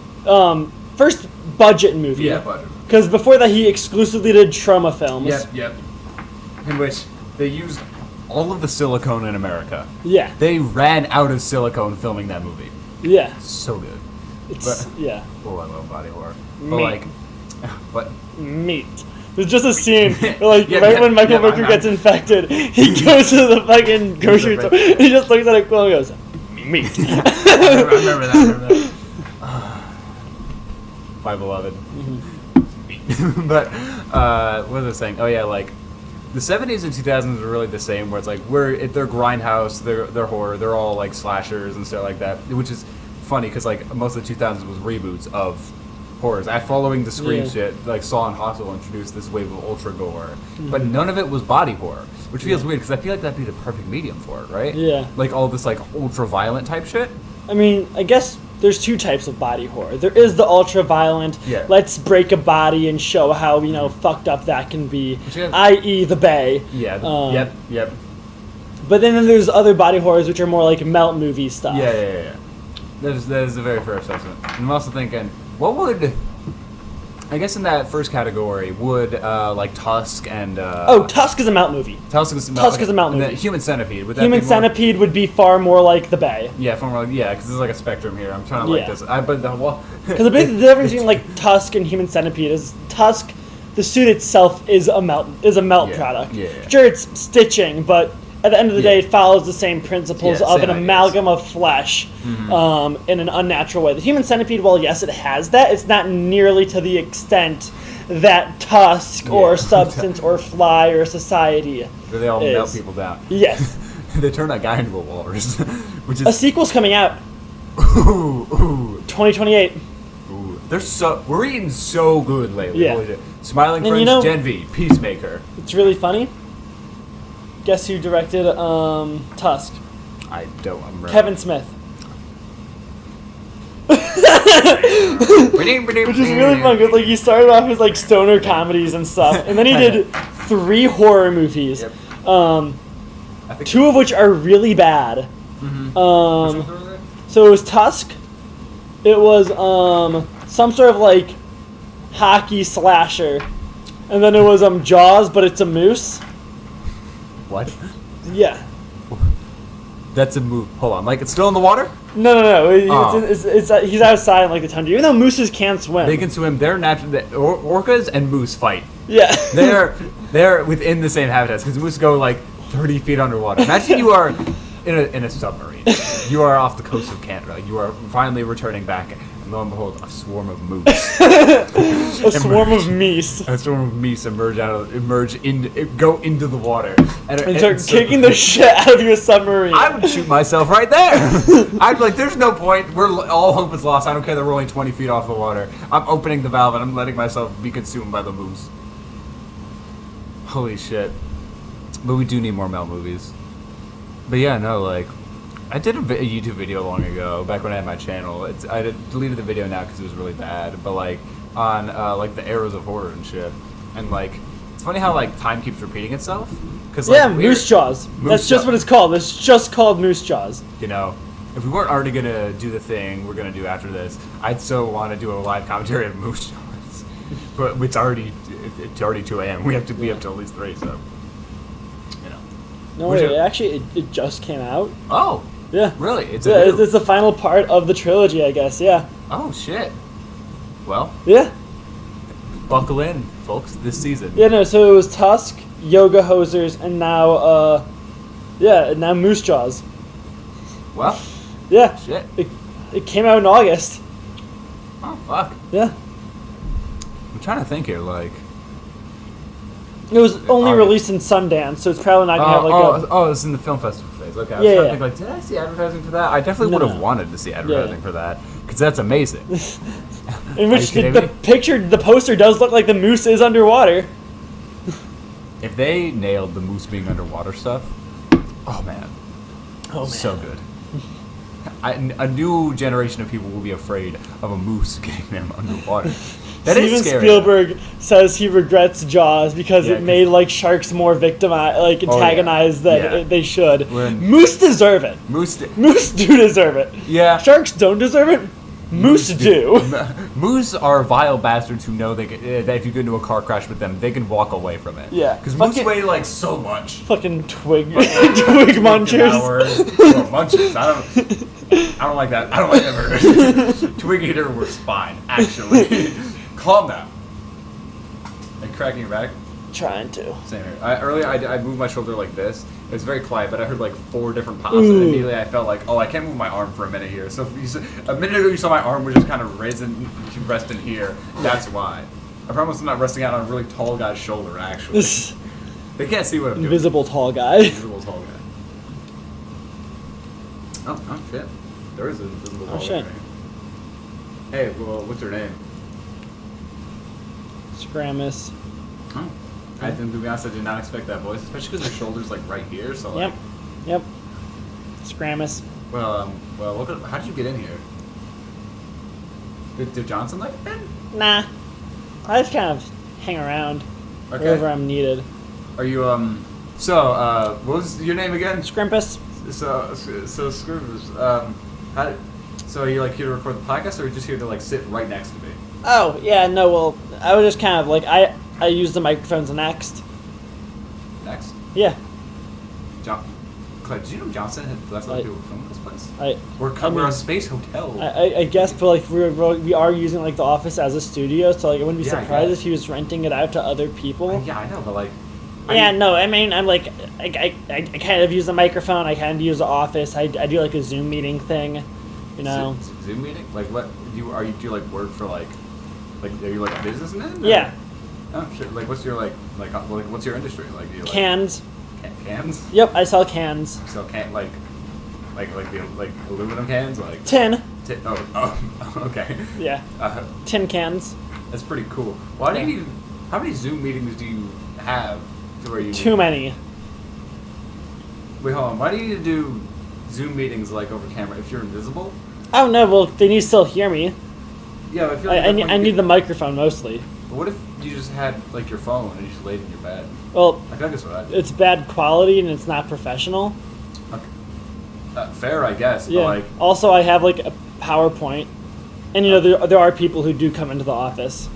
First budget movie. Yeah, budget. Because before that, he exclusively did trauma films. Yep. In which they used all of the silicone in America. Yeah. They ran out of silicone filming that movie. Yeah. So good. Yeah. Oh, I love body horror. But what? Meat. There's just a scene where, like, when Michael Rooker gets infected, he goes to the fucking grocery store, and he just looks at a quote and goes, meat. I remember that. My beloved. Mm-hmm. But, what was I saying? Oh, yeah, like, the 70s and 2000s were really the same, where it's like, they're grindhouse, they're horror, they're all, like, slashers and stuff like that, which is funny, because, like, most of the 2000s was reboots of horrors. Following the Scream shit, like Saw and Hostel introduced this wave of ultra gore, but none of it was body horror, which feels weird because I feel like that'd be the perfect medium for it, right? Yeah. Like all this like ultra violent type shit. I mean, I guess there's two types of body horror. There is the ultra violent, let's break a body and show how fucked up that can be, i.e. The Bay. Yeah. Yep. But then there's other body horrors which are more like melt movie stuff. Yeah. That is a very fair assessment. And I'm also thinking, what would I guess in that first category, would like Tusk and Tusk is a mount movie. Tusk is a mount movie. Human Centipede. Would that Human be more... Centipede would be far more like The Bay. Yeah, far more like because there's like a spectrum here. I'm trying to like this. Because the difference between like Tusk and Human Centipede is Tusk, the suit itself is a melt product. Yeah. Sure, it's stitching, but at the end of the day, it follows the same principles of an amalgam of flesh in an unnatural way. The Human Centipede, well, yes, it has that. It's not nearly to the extent that Tusk or Substance or Fly or Society they all melt people down. Yes. They turn that guy into a walrus. Which is... A sequel's coming out. Ooh. 2028. Ooh. We're eating so good lately. Yeah. Smiling Friends, Gen V, Peacemaker. It's really funny. Guess who directed Tusk? I don't remember. Kevin Smith. Which is really fun because like he started off as like stoner comedies and stuff, and then he did 3 horror movies, 2 of which are really bad. So it was Tusk. It was some sort of like hockey slasher, and then it was Jaws, but it's a moose. What? Yeah. That's a move. Hold on, like it's still in the water? No. It's he's outside in like the tundra. Even though mooses can't swim. They can swim. They're natural. Orcas and moose fight. Yeah. they're within the same habitats because moose go like 30 feet underwater. Imagine you are in a submarine. You are off the coast of Canada. You are finally returning back. And lo and behold, a swarm of moose. A swarm of meese. A swarm of meese go into the water. And start kicking the shit out of your submarine. I would shoot myself right there. I'd be like, there's no point. All hope is lost. I don't care that we're only 20 feet off the water. I'm opening the valve and I'm letting myself be consumed by the moose. Holy shit. But we do need more Mel movies. But yeah, no, like... I did a YouTube video long ago, back when I had my channel. I deleted the video now because it was really bad, but like on like the eras of horror and shit. And like it's funny how like time keeps repeating itself. Cause, like, Moose Jaws. That's just what it's called. It's just called Moose Jaws. You know, if we weren't already gonna do the thing we're gonna do after this, I'd so want to do a live commentary of Moose Jaws. But it's already 2 a.m. We have to be up till at least 3, so you know. No way, actually it just came out. Oh. Yeah. Really? It's the final part of the trilogy, I guess, yeah. Oh, shit. Well. Yeah. Buckle in, folks, this season. Yeah, no, so it was Tusk, Yoga Hosers, and now, now Moose Jaws. Well. Yeah. Shit. It came out in August. Oh, fuck. Yeah. I'm trying to think here, like... It was only released in Sundance, so it's probably not going to have like Oh, it's in the film festival phase. Okay, I was trying to think, like, did I see advertising for that? I definitely would have wanted to see advertising for that, because that's amazing. In which the poster does look like the moose is underwater. If they nailed the moose being underwater stuff, oh man. So good. A new generation of people will be afraid of a moose getting them underwater. Steven Spielberg says he regrets Jaws because it made like sharks more antagonized than they should. Moose deserve it. Moose do deserve it. Yeah. Sharks don't deserve it. Moose do. Moose are vile bastards who know that if you get into a car crash with them, they can walk away from it. Yeah. Because moose weigh like so much. Fucking twig munchers. Munchers. I don't like that. I don't like that word. Twig eater was fine, actually. Calm down. Are you cracking your back? Trying to. Same here. Earlier, I moved my shoulder like this. It was very quiet, but I heard like 4 different pops, and immediately I felt like, oh, I can't move my arm for a minute here. So a minute ago, you saw my arm was just kind of resting here. That's why. I promise I'm not resting out on a really tall guy's shoulder, actually. They can't see what I'm doing. Invisible tall guy. Invisible tall guy. Oh shit. There is an invisible tall guy. Hey, well, what's her name? Scramus. Oh. To be honest, I did not expect that voice, especially because her shoulder's like right here. So like. Yep. Scramus. Well, how did you get in here? Did Johnson let you in? Nah. I just kind of hang around wherever I'm needed. Are you what was your name again? Scrimpus. So Scrooge. So are you like here to record the podcast, or are you just here to like sit right next to me? Oh, yeah, no, well, I was just kind of like, I use the microphones next. Next? Yeah. Did you know Johnson had left other people filming this place? We're a space hotel. I guess, but like we are using like the office as a studio, so like I wouldn't be surprised if he was renting it out to other people. Yeah, I know, but like. I mean, I'm like, I kind of use the microphone. I kind of use the office. I do like a Zoom meeting thing, you know. Zoom meeting? Like what? Do you like work for like are you like a businessman? Yeah. Oh shit! Like what's your like what's your industry? Like do you like cans. Cans? Yep, I sell cans. So like aluminum cans, like tin. Oh, okay. Yeah. Tin cans. That's pretty cool. Why do you? How many Zoom meetings do you have? To where you Too many. Wait, hold on. Why do you need to do Zoom meetings like over camera if you're invisible? Oh no, well they need to still hear me. Yeah, but I need the microphone mostly. But what if you just had like your phone and you just laid in your bed? Well, I feel like that's what I do. It's bad quality and it's not professional. Okay. Fair, I guess. Yeah. But like. Also, I have like a PowerPoint, and you know there are people who do come into the office.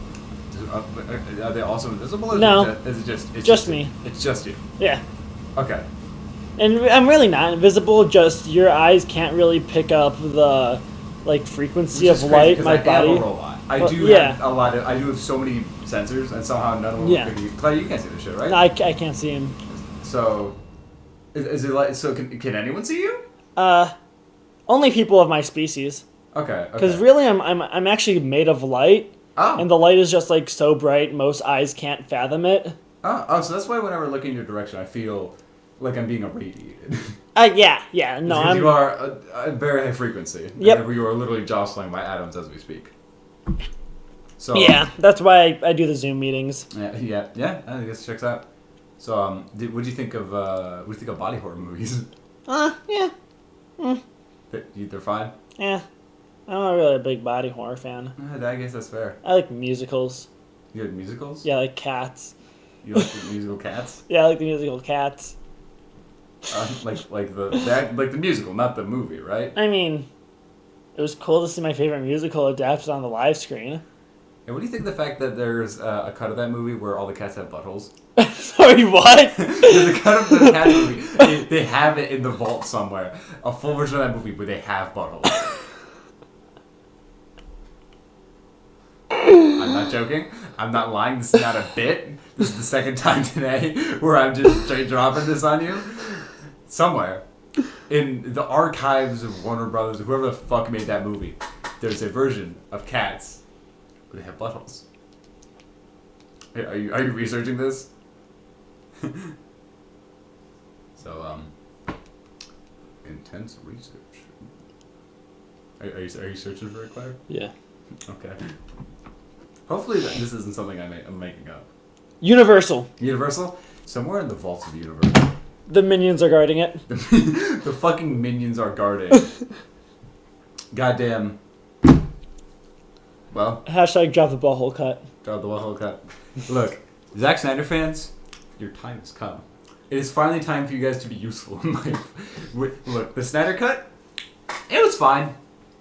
Are they also invisible? Or no. Is it just me? It's just you. Yeah. Okay. And I'm really not invisible. Just your eyes can't really pick up the like frequency of light. My body. I do have so many sensors, and somehow none of them. Yeah. Clay, you can't see this shit, right? No, I can't see him. So, is it like so? Can anyone see you? Only people of my species. Okay. Because really, I'm actually made of light. Oh. And the light is just like so bright, most eyes can't fathom it. Oh, so that's why whenever I look in your direction, I feel like I'm being irradiated. Yeah, no, because you are a very high frequency. Yep. And you are literally jostling my atoms as we speak. So. Yeah, that's why I do the Zoom meetings. Yeah. I think this checks out. So, what do you think of body horror movies? Yeah. They're fine. Yeah. I'm not really a big body horror fan. I guess that's fair. I like musicals. You like musicals? Yeah, I like Cats. You like the musical Cats? Yeah, I like the musical Cats. Like the musical, not the movie, right? I mean, it was cool to see my favorite musical adapted on the live screen. And what do you think of the fact that there's a cut of that movie where all the cats have buttholes? Sorry, what? There's a cut of the Cats movie. They have it in the vault somewhere. A full version of that movie where they have buttholes. I'm not joking. I'm not lying. This is not a bit. This is the second time today where I'm just straight dropping this on you. Somewhere in the archives of Warner Brothers, whoever the fuck made that movie, there's a version of Cats where they have buttholes. Hey, are you researching this? So intense research. Are you searching for it, Claire? Yeah. Okay. Hopefully this isn't something I'm making up. Universal. Universal? Somewhere in the vaults of Universal. The Minions are guarding it. The fucking Minions are guarding. Goddamn. Well. Hashtag drop the Butthole Cut. Drop the Butthole Cut. Look, Zack Snyder fans, your time has come. It is finally time for you guys to be useful in life. Look, the Snyder Cut, it was fine.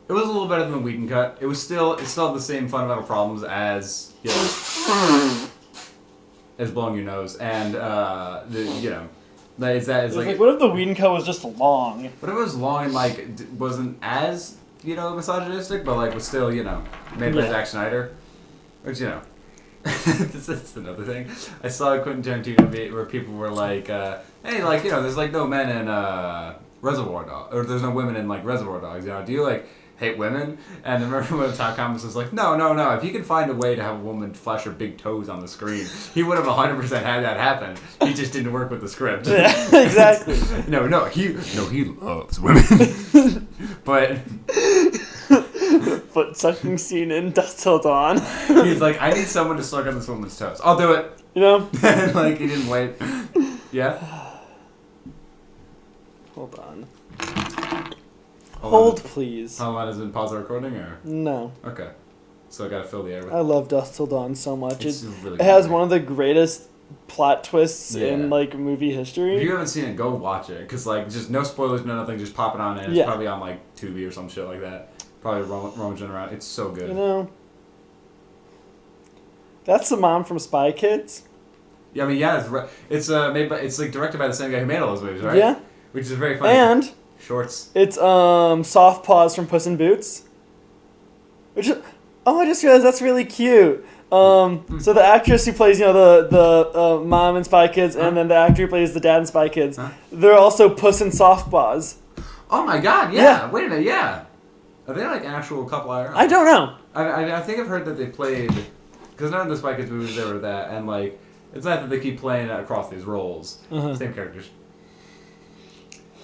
It was a little better than the Whedon Cut. It still had the same fundamental problems as, you know, as blowing your nose. And, what if the Whedon Cut was just long? What if it was long and, like, wasn't as, you know, misogynistic, but, like, was still, you know, made by Zack Snyder? Which, you know, that's another thing. I saw a Quentin Tarantino video where people were like, hey, like, you know, there's, like, no men in, Reservoir Dogs, or there's no women in, like, Reservoir Dogs, you know, do you, like, hate women? And I remember one of the top comments was like, no, if he could find a way to have a woman flash her big toes on the screen, he would have 100% had that happen. He just didn't work with the script. Yeah, exactly. He loves women. But foot sucking scene in Dusk Till Dawn. He's like, I need someone to suck on this woman's toes. I'll do it. You know? And like, he didn't wait. Yeah? Hold on. Hold, please. How long has it been pause the recording, or? No. Okay. So I gotta fill the air with I love Dusk Till Dawn so much. It's really it has one of the greatest plot twists Yeah. in, like, movie history. If you haven't seen it, go watch it. Because, like, just no spoilers, no nothing, just pop it on in. It's probably on, like, Tubi or some shit like that. Probably rummaging around. It's so good. You know, that's the mom from Spy Kids. Yeah, I mean, yeah, it's made by, it's like directed by the same guy who made all those movies, right? Yeah. Which is very funny. And shorts. It's Soft Paws from Puss in Boots. Which is, I just realized that's really cute. So the actress who plays, the mom in Spy Kids, and then the actor who plays the dad in Spy Kids, they're also Puss in Soft Paws. Oh my god, yeah. Wait a minute, yeah. Are they like an actual couple IRL? I don't know. I think I've heard that they played, because none of the Spy Kids movies they were that, and like, it's not that they keep playing across these roles. Same characters.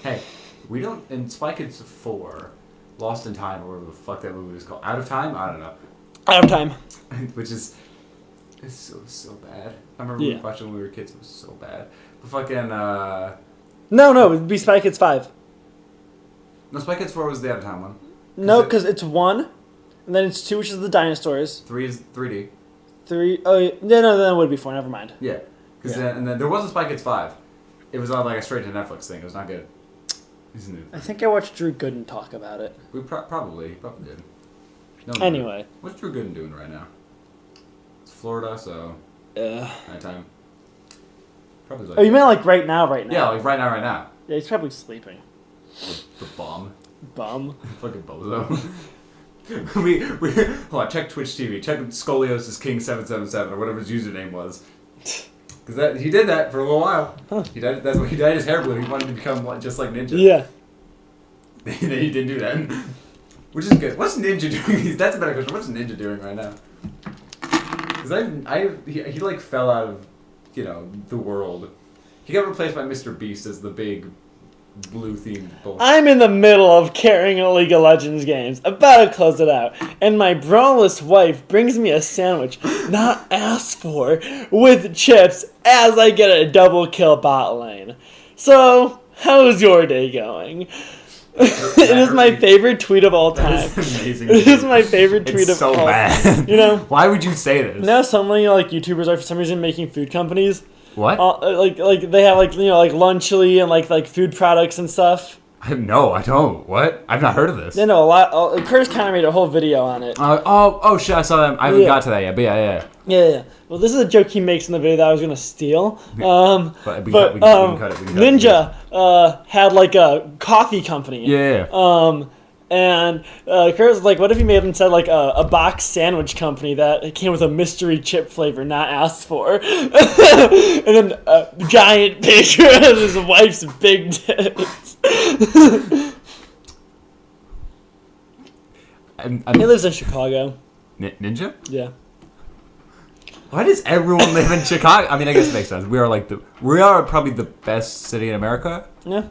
Hey, we don't, in Spy Kids 4, Lost in Time, or whatever the fuck that movie was called. Out of Time? I don't know. Out of Time. Which is, it's so bad. I remember watching when we were kids, it was so bad. But fucking, No, it'd be Spy Kids 5. No, Spy Kids 4 was the Out of Time one. No, because it's 1, and then it's 2, which is the dinosaurs. 3 is 3D. 3, oh, yeah, no, then it would be 4, never mind. Yeah. And then there was a Spy Kids 5. It was on like a straight to Netflix thing. It was not good. I think I watched Drew Gooden talk about it. We probably did. No, anyway. What's Drew Gooden doing right now? It's Florida, so... nighttime. Probably like... Oh, you meant like right now? Yeah, like right now. Yeah, he's probably sleeping. The bum. Fucking bozo. we hold on, check Twitch TV. Check Scoliosis King 777 or whatever his username was. Because he did that for a little while. Huh. That's when he dyed his hair blue. He wanted to become just like Ninja. Yeah. He didn't do that. Which is good. What's Ninja doing? That's a better question. What's Ninja doing right now? Because he like fell out of, the world. He got replaced by Mr. Beast as the big blue themed bullshit. I'm in the middle of carrying a League of Legends games, about to close it out, and my braless wife brings me a sandwich, not asked for, with chips as I get a double kill bot lane. So, how's your day going? It is my favorite tweet of all time. That is amazing. It is my favorite tweet of all time. It's so bad. Why would you say this? Now suddenly, YouTubers are for some reason making food companies. What? Like they have like Lunchly and like food products and stuff. No, I don't. What? I've not heard of this. No, a lot. Curtis kind of made a whole video on it. Oh shit! I saw that. I haven't got to that yet. But yeah. Well, this is a joke he makes in the video that I was gonna steal. But we can cut it. Ninja had like a coffee company. Yeah. And Curtis was like, what if you made him said like a box sandwich company that came with a mystery chip flavor not asked for? And then a giant picture of his wife's big tits. He lives in Chicago. Ninja? Yeah. Why does everyone live in Chicago? I mean, I guess it makes sense. We are probably the best city in America. Yeah.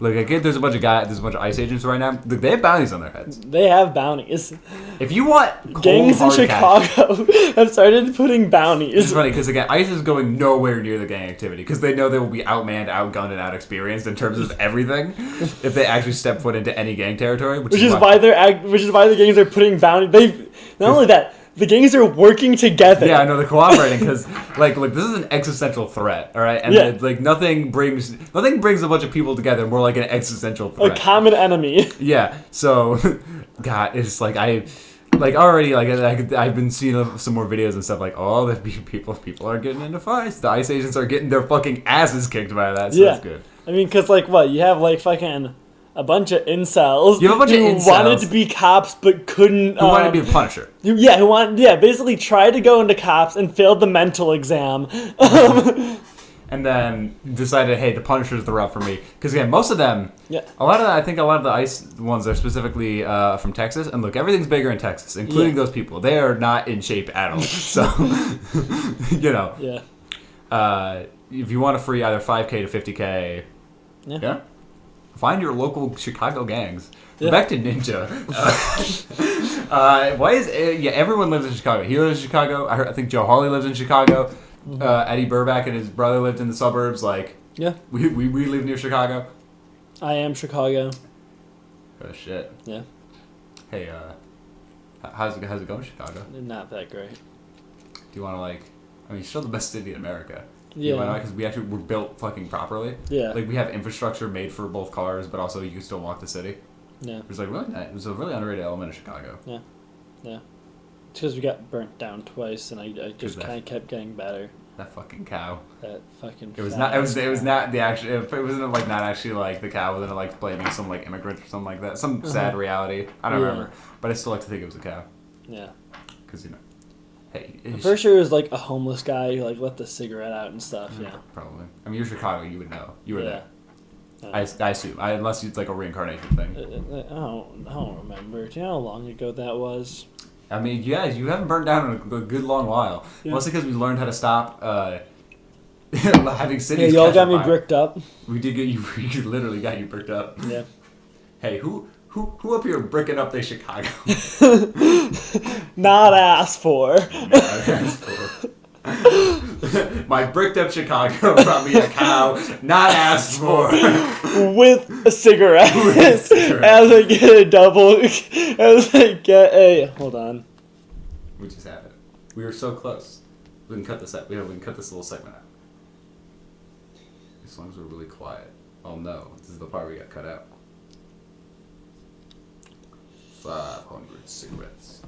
There's a bunch of ICE agents right now. They have bounties on their heads. They have bounties. If you want gangs in Chicago have started putting bounties. It's funny because again, ICE is going nowhere near the gang activity because they know they will be outmanned, outgunned, and outexperienced in terms of everything if they actually step foot into any gang territory. Which is why the gangs are putting bounties. Not only that. The gangs are working together. Yeah, I know they're cooperating because, look, this is an existential threat, all right? And nothing brings a bunch of people together more like an existential threat. A common enemy. Yeah. So, God, it's like I've been seeing some more videos and stuff the people are getting into fights. The ICE agents are getting their fucking asses kicked by that. So that's good. I mean, because you have fucking a bunch of incels. You have a bunch of incels who wanted to be cops but couldn't. Who wanted to be the Punisher. Basically tried to go into cops and failed the mental exam. And then decided, hey, the Punisher's the route for me. Because again, most of them, I think a lot of the ICE ones are specifically from Texas. And look, everything's bigger in Texas, including those people. They are not in shape at all. So, Yeah. If you want a free either 5K to 50K, find your local Chicago gangs. Yeah. Back to Ninja. Everyone lives in Chicago. He lives in Chicago. I think Joe Hawley lives in Chicago. Eddie Burback and his brother lived in the suburbs. We live near Chicago. I am Chicago. Oh shit. Yeah. Hey, how's it going, Chicago? Not that great. Do you want to it's still the best city in America. Yeah. Because we actually were built fucking properly. Yeah. We have infrastructure made for both cars, but also you can still walk the city. Yeah. It was like really nice. It was a really underrated element of Chicago. Yeah. Yeah. It's because we got burnt down twice, and I just kind of kept getting better. That fucking cow. That fucking. It was not. It was not the actual. It wasn't like not actually like the cow. Wasn't like blaming some like immigrant or something like that. Some sad reality. I don't remember, but I still like to think it was a cow. Yeah. Because hey. I'm pretty sure it was like a homeless guy who like let the cigarette out and stuff. Yeah. Probably. I mean, you're Chicago. You would know. You were there. I assume. Unless it's like a reincarnation thing. I don't remember. Do you know how long ago that was? I mean, yeah, you haven't burned down in a good long while. Yeah. Mostly because we learned how to stop having cities. Yeah, y'all got me bricked up. We did get you. We literally got you bricked up. Yeah. Hey, who up here bricking up the Chicago? Not asked for. Not asked for. My bricked up Chicago brought me a cow, not asked for. With a cigarette. As I get a double. As I get a. Hold on. We just had it. We were so close. We can cut this out. We can cut this little segment out. As long as we're really quiet. Oh no, this is the part we got cut out. 500 cigarettes.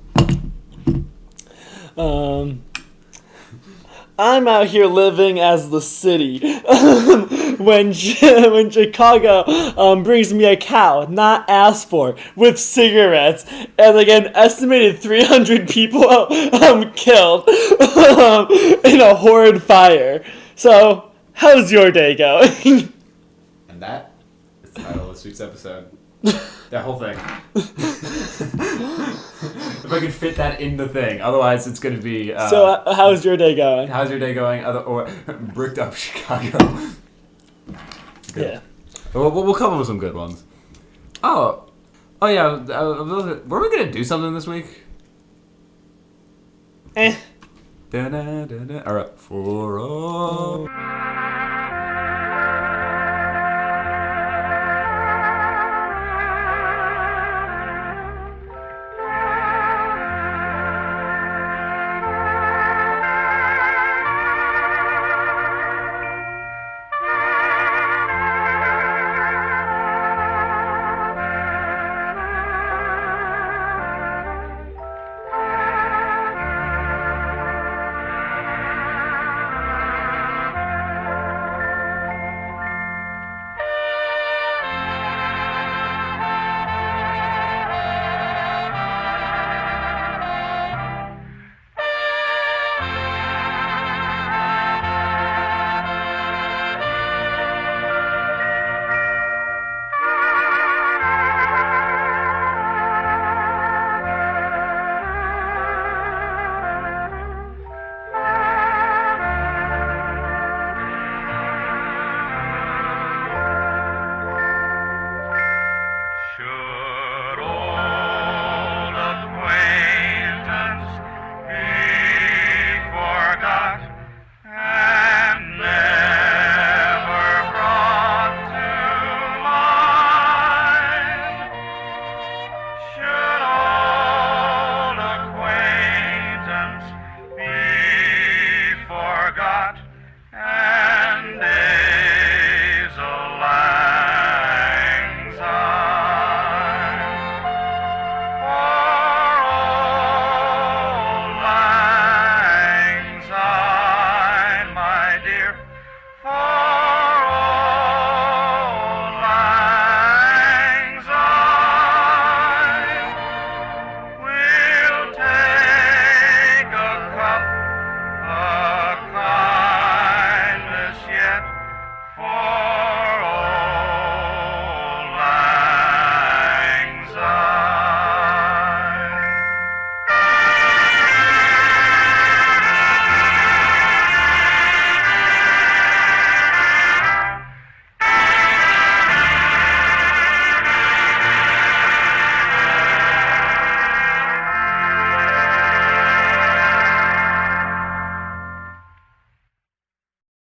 I'm out here living as the city when Chicago brings me a cow, not asked for, with cigarettes, and like an estimated 300 people killed in a horrid fire. So, how's your day going? And that is the title of this week's episode. That whole thing. If I could fit that in the thing. Otherwise, it's going to be... so, how's your day going? How's your day going? Or bricked up Chicago. Yeah. We'll come up with some good ones. Oh yeah. Were we going to do something this week? Eh. All right. For all...